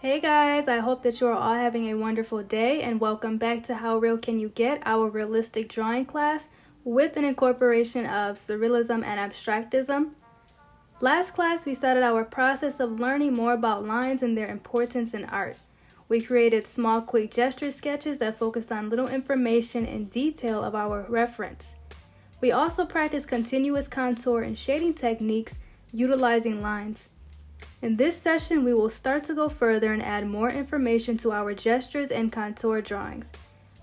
Hey guys, I hope that you are all having a wonderful day and welcome back to How Real Can You Get, our realistic drawing class with an incorporation of surrealism and abstractism. Last class we started our process of learning more about lines and their importance in art. We created small quick gesture sketches that focused on little information and detail of our reference. We also practiced continuous contour and shading techniques utilizing lines. In this session, we will start to go further and add more information to our gestures and contour drawings.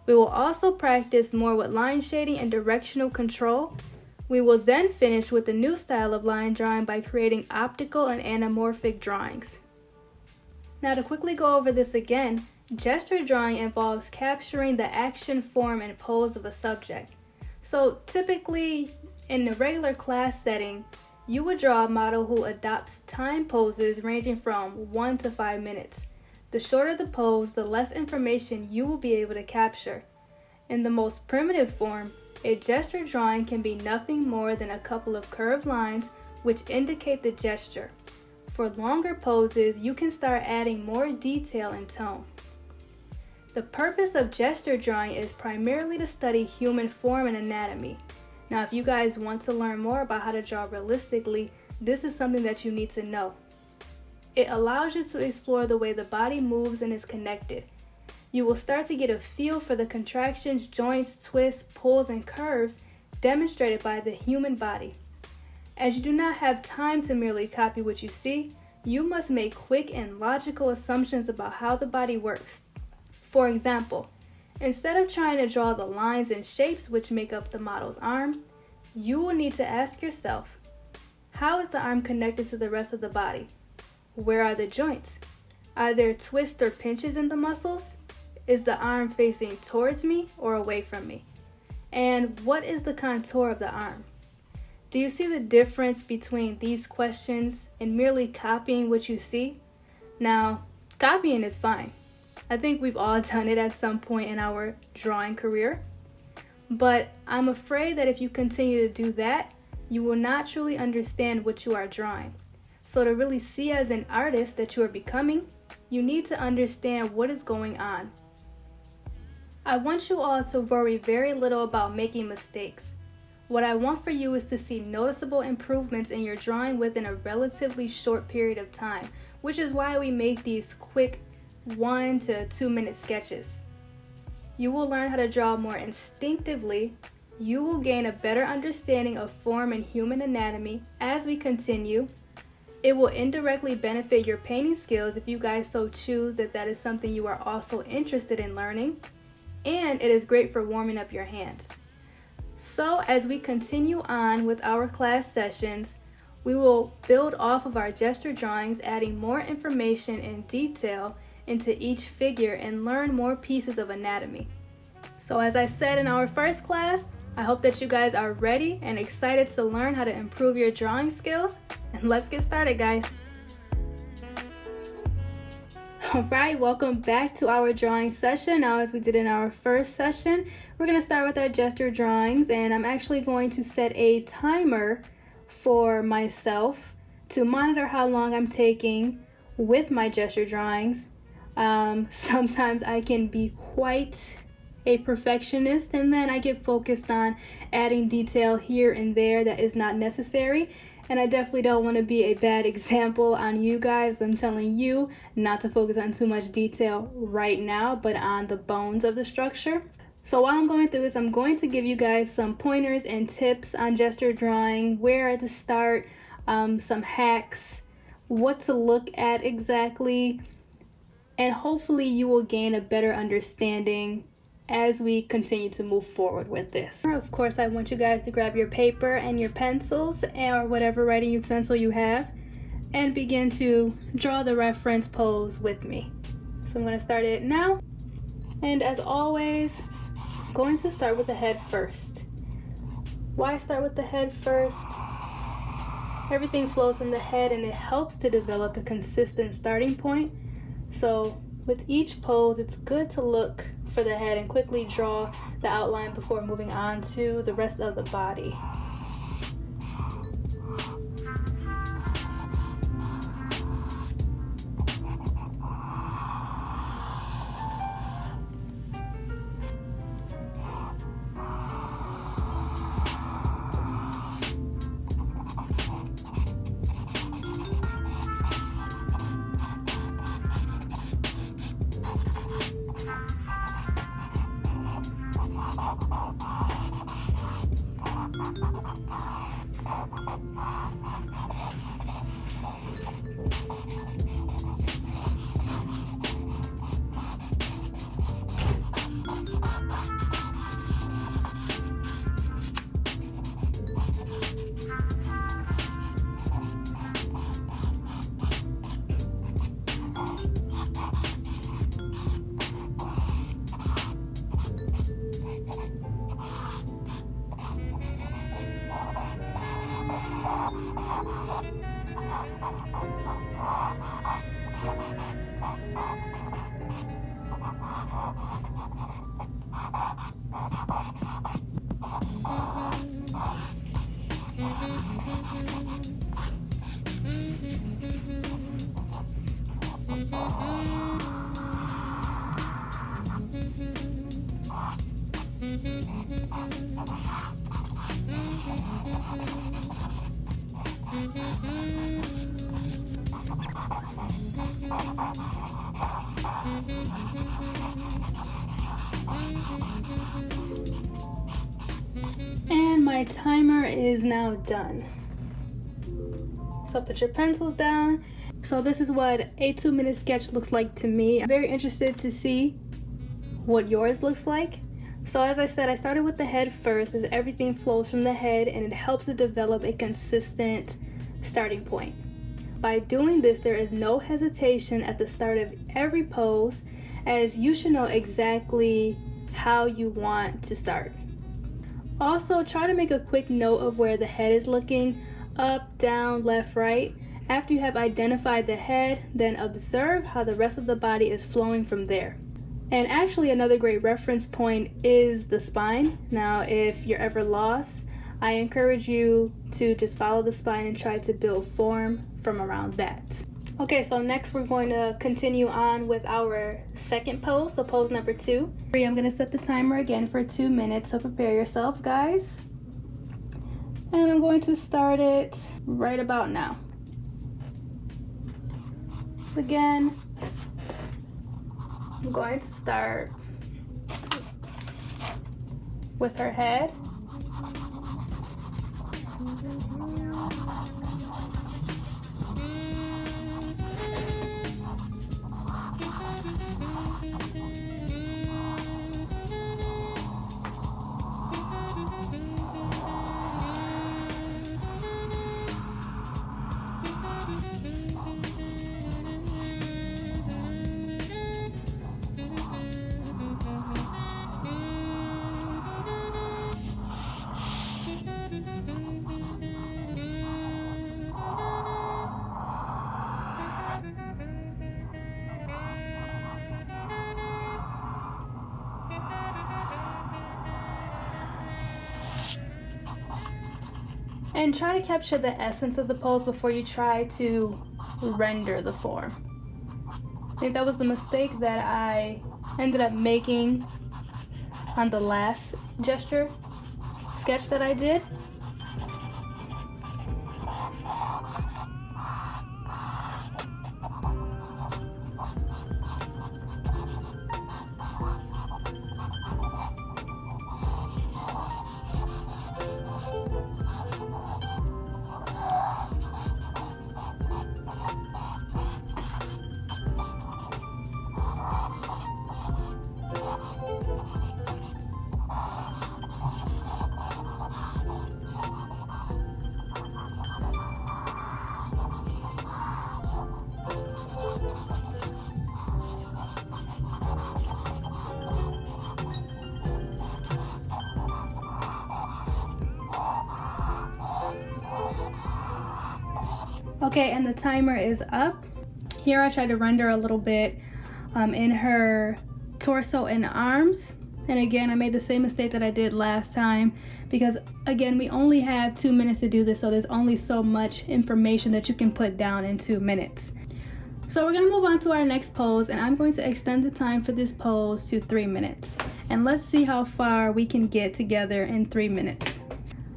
We will also practice more with line shading and directional control. We will then finish with a new style of line drawing by creating optical and anamorphic drawings. Now to quickly go over this again, gesture drawing involves capturing the action, form, and pose of a subject. So typically, in a regular class setting, you would draw a model who adopts time poses ranging from 1 to 5 minutes. The shorter the pose, the less information you will be able to capture. In the most primitive form, a gesture drawing can be nothing more than a couple of curved lines which indicate the gesture. For longer poses, you can start adding more detail and tone. The purpose of gesture drawing is primarily to study human form and anatomy. Now, if you guys want to learn more about how to draw realistically, this is something that you need to know. It allows you to explore the way the body moves and is connected. You will start to get a feel for the contractions, joints, twists, pulls, and curves demonstrated by the human body. As you do not have time to merely copy what you see, you must make quick and logical assumptions about how the body works. For example, instead of trying to draw the lines and shapes which make up the model's arm, you will need to ask yourself, how is the arm connected to the rest of the body? Where are the joints? Are there twists or pinches in the muscles? Is the arm facing towards me or away from me? And what is the contour of the arm? Do you see the difference between these questions and merely copying what you see? Now, copying is fine. I think we've all done it at some point in our drawing career. But I'm afraid that if you continue to do that, you will not truly understand what you are drawing. So to really see as an artist that you are becoming, you need to understand what is going on. I want you all to worry very little about making mistakes. What I want for you is to see noticeable improvements in your drawing within a relatively short period of time, which is why we make these quick 1 to 2 minute sketches. You will learn how to draw more instinctively. You will gain a better understanding of form and human anatomy as we continue. It will indirectly benefit your painting skills if you guys so choose that is something you are also interested in learning. And it is great for warming up your hands. So as we continue on with our class sessions, we will build off of our gesture drawings, adding more information and detail into each figure and learn more pieces of anatomy. So as I said in our first class, I hope that you guys are ready and excited to learn how to improve your drawing skills. And let's get started, guys. Alright, welcome back to our drawing session. Now, as we did in our first session, we're going to start with our gesture drawings, and I'm actually going to set a timer for myself to monitor how long I'm taking with my gesture drawings. Sometimes I can be quite a perfectionist, and then I get focused on adding detail here and there that is not necessary. And I definitely don't want to be a bad example on you guys. I'm telling you not to focus on too much detail right now, but on the bones of the structure. So while I'm going through this, I'm going to give you guys some pointers and tips on gesture drawing, where to start, some hacks, what to look at exactly, and hopefully you will gain a better understanding as we continue to move forward with this. Of course, I want you guys to grab your paper and your pencils or whatever writing utensil you have and begin to draw the reference pose with me. So I'm going to start it now. And as always, I'm going to start with the head first. Why start with the head first? Everything flows from the head and it helps to develop a consistent starting point. So with each pose, it's good to look for the head and quickly draw the outline before moving on to the rest of the body. And my timer is now done. So put your pencils down. So this is what a 2-minute sketch looks like to me. I'm very interested to see what yours looks like. So as I said, I started with the head first, as everything flows from the head and it helps to develop a consistent starting point. By doing this, there is no hesitation at the start of every pose, as you should know exactly how you want to start. Also, try to make a quick note of where the head is looking, up, down, left, right. After you have identified the head, then observe how the rest of the body is flowing from there. And actually, another great reference point is the spine. Now, if you're ever lost, I encourage you to just follow the spine and try to build form from around that. Okay, so next we're going to continue on with our second pose, so pose number 2. I'm going to set the timer again for 2 minutes, so prepare yourselves, guys. And I'm going to start it right about now. So again, I'm going to start with her head. And try to capture the essence of the pose before you try to render the form. I think that was the mistake that I ended up making on the last gesture sketch that I did. Okay, and the timer is up. Here I tried to render a little bit in her torso and arms. And again, I made the same mistake that I did last time, because again, we only have 2 minutes to do this, so there's only so much information that you can put down in 2 minutes. So we're gonna move on to our next pose, and I'm going to extend the time for this pose to 3 minutes. And let's see how far we can get together in 3 minutes.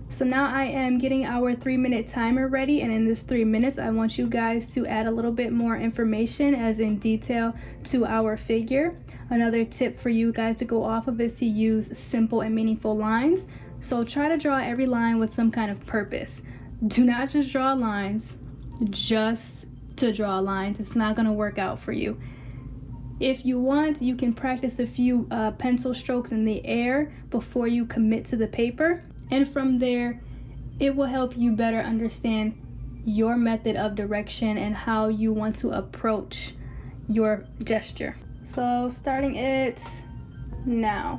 So now I am getting our 3-minute timer ready, and in this 3 minutes, I want you guys to add a little bit more information, as in detail, to our figure. Another tip for you guys to go off of is to use simple and meaningful lines. So try to draw every line with some kind of purpose. Do not just draw lines just to draw lines. It's not going to work out for you. If you want, you can practice a few pencil strokes in the air before you commit to the paper. And from there, it will help you better understand your method of direction and how you want to approach your gesture. So starting it now.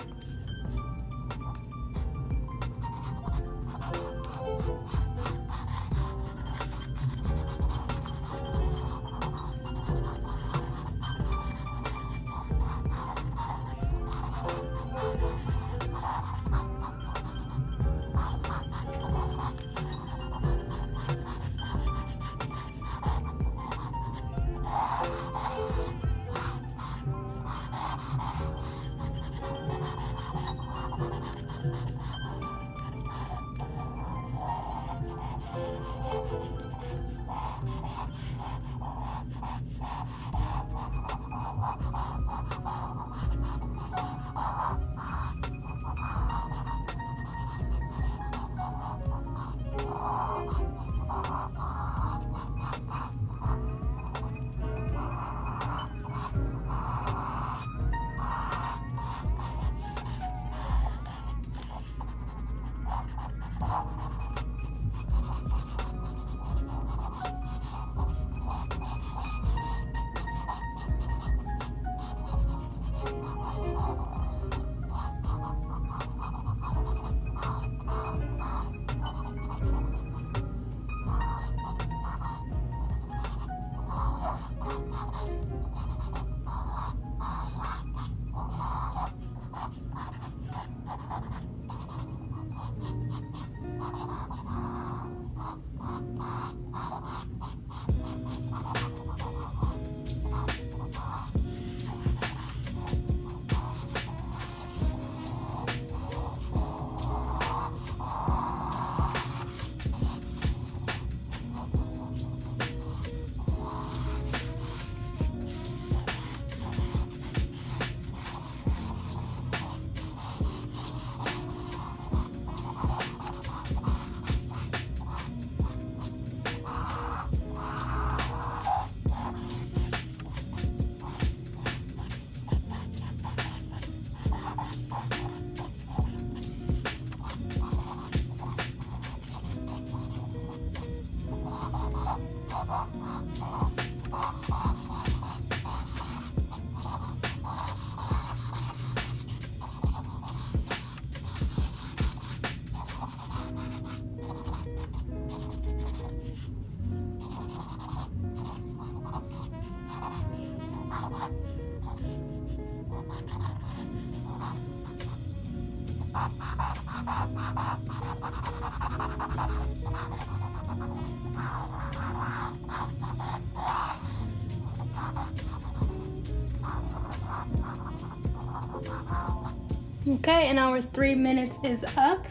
Okay, and our 3 minutes is up.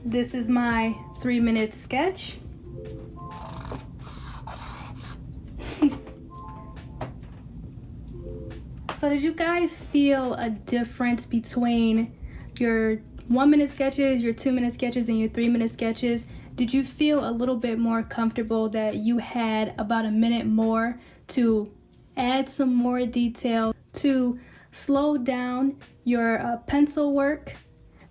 This is my 3-minute sketch. So did you guys feel a difference between your 1-minute sketches, your 2-minute sketches, and your 3-minute sketches? Did you feel a little bit more comfortable that you had about a minute more to add some more detail, to slow down your pencil work?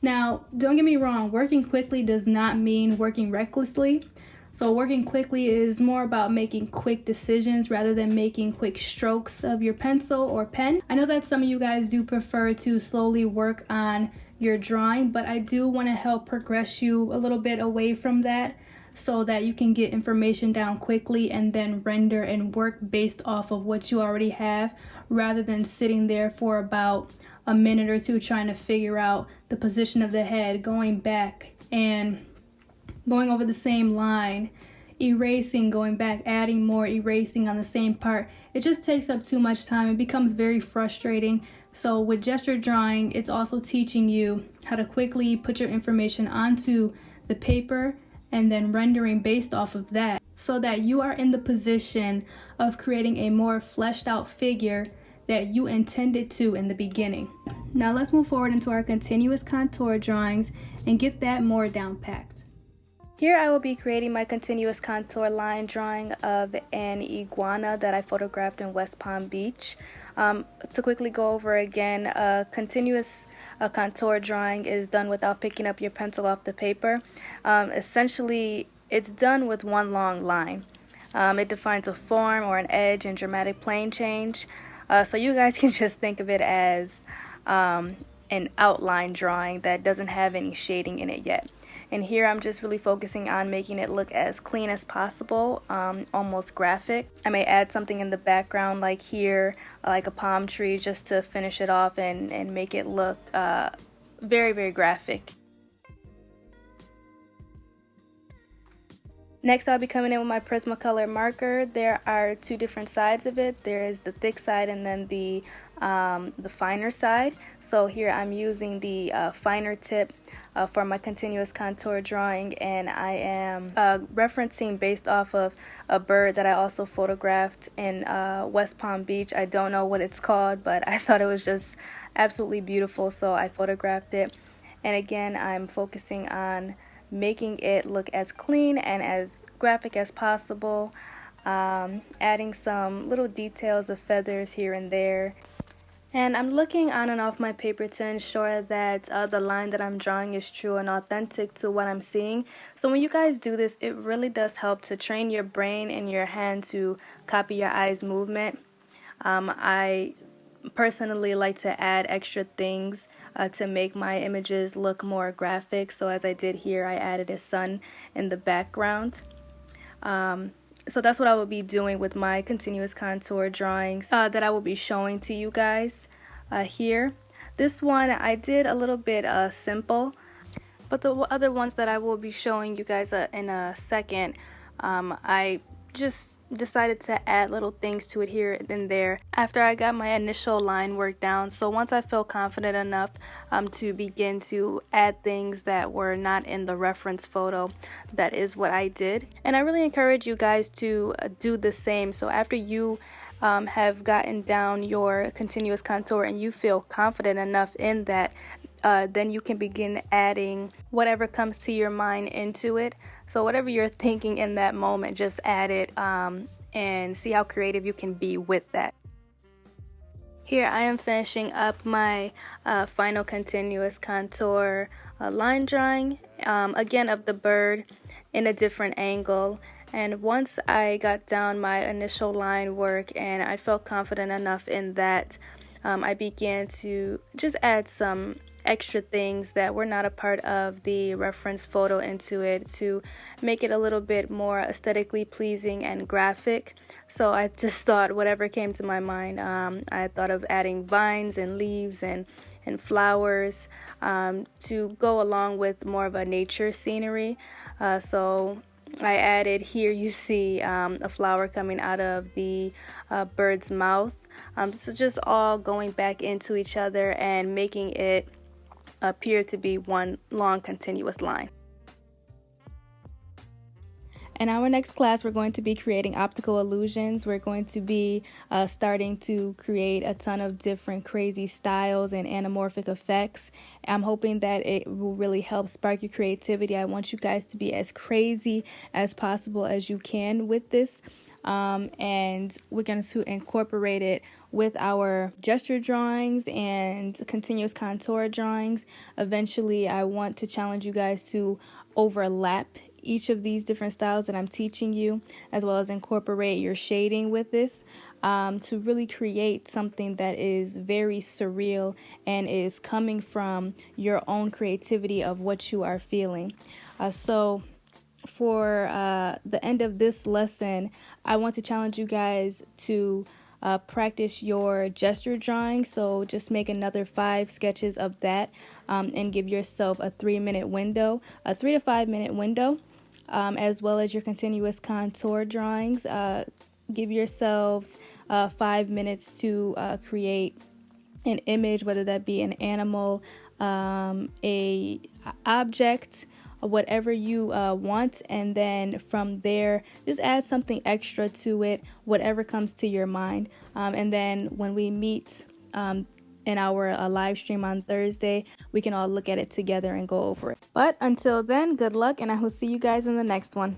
Now, don't get me wrong, working quickly does not mean working recklessly. So working quickly is more about making quick decisions rather than making quick strokes of your pencil or pen. I know that some of you guys do prefer to slowly work on your drawing, but I do want to help progress you a little bit away from that so that you can get information down quickly and then render and work based off of what you already have, rather than sitting there for about a minute or two trying to figure out the position of the head, going back and going over the same line, erasing, going back, adding more, erasing on the same part. It just takes up too much time. It becomes very frustrating. So with gesture drawing, it's also teaching you how to quickly put your information onto the paper and then rendering based off of that, so that you are in the position of creating a more fleshed out figure that you intended to in the beginning. Now let's move forward into our continuous contour drawings and get that more down packed. Here I will be creating my continuous contour line drawing of an iguana that I photographed in West Palm Beach. To quickly go over again, a continuous contour drawing is done without picking up your pencil off the paper. Essentially, it's done with one long line. It defines a form or an edge and dramatic plane change. So you guys can just think of it as an outline drawing that doesn't have any shading in it yet. And here I'm just really focusing on making it look as clean as possible, almost graphic. I may add something in the background like here, like a palm tree, just to finish it off and make it look very, very graphic. Next, I'll be coming in with my Prismacolor marker. There are two different sides of it. There is the thick side and then the finer side. So here I'm using the finer tip for my continuous contour drawing, and I am referencing based off of a bird that I also photographed in West Palm Beach. I don't know what it's called, but I thought it was just absolutely beautiful, so I photographed it. And again, I'm focusing on making it look as clean and as graphic as possible, adding some little details of feathers here and there. And I'm looking on and off my paper to ensure that the line that I'm drawing is true and authentic to what I'm seeing. So when you guys do this, it really does help to train your brain and your hand to copy your eye's movement. I personally like to add extra things to make my images look more graphic. So as I did here, I added a sun in the background. So that's what I will be doing with my continuous contour drawings that I will be showing to you guys here. This one I did a little bit simple, but the other ones that I will be showing you guys in a second, I just decided to add little things to it here and there after I got my initial line work down. So once I felt confident enough to begin to add things that were not in the reference photo, that is what I did. And I really encourage you guys to do the same. So after you have gotten down your continuous contour and you feel confident enough in that, then you can begin adding whatever comes to your mind into it. So whatever you're thinking in that moment, just add it and see how creative you can be with that. Here I am finishing up my final continuous contour line drawing, again of the bird in a different angle. And once I got down my initial line work and I felt confident enough in that, I began to just add some extra things that were not a part of the reference photo into it to make it a little bit more aesthetically pleasing and graphic. So I just thought whatever came to my mind. I thought of adding vines and leaves and flowers to go along with more of a nature scenery. So I added here, you see a flower coming out of the bird's mouth. So just all going back into each other and making it appear to be one long continuous line. In our next class, we're going to be creating optical illusions. We're going to be starting to create a ton of different crazy styles and anamorphic effects. I'm hoping that it will really help spark your creativity. I want you guys to be as crazy as possible as you can with this. And we're going to incorporate it with our gesture drawings and continuous contour drawings. Eventually, I want to challenge you guys to overlap each of these different styles that I'm teaching you, as well as incorporate your shading with this to really create something that is very surreal and is coming from your own creativity of what you are feeling. So for the end of this lesson, I want to challenge you guys to practice your gesture drawing. So just make another 5 sketches of that and give yourself a 3-minute window, a 3 to 5 minute window, as well as your continuous contour drawings. Give yourselves 5 minutes to create an image, whether that be an animal, a object, whatever you want, and then from there just add something extra to it, whatever comes to your mind. And then when we meet in our live stream on Thursday, we can all look at it together and go over it. But until then, good luck, and I will see you guys in the next one.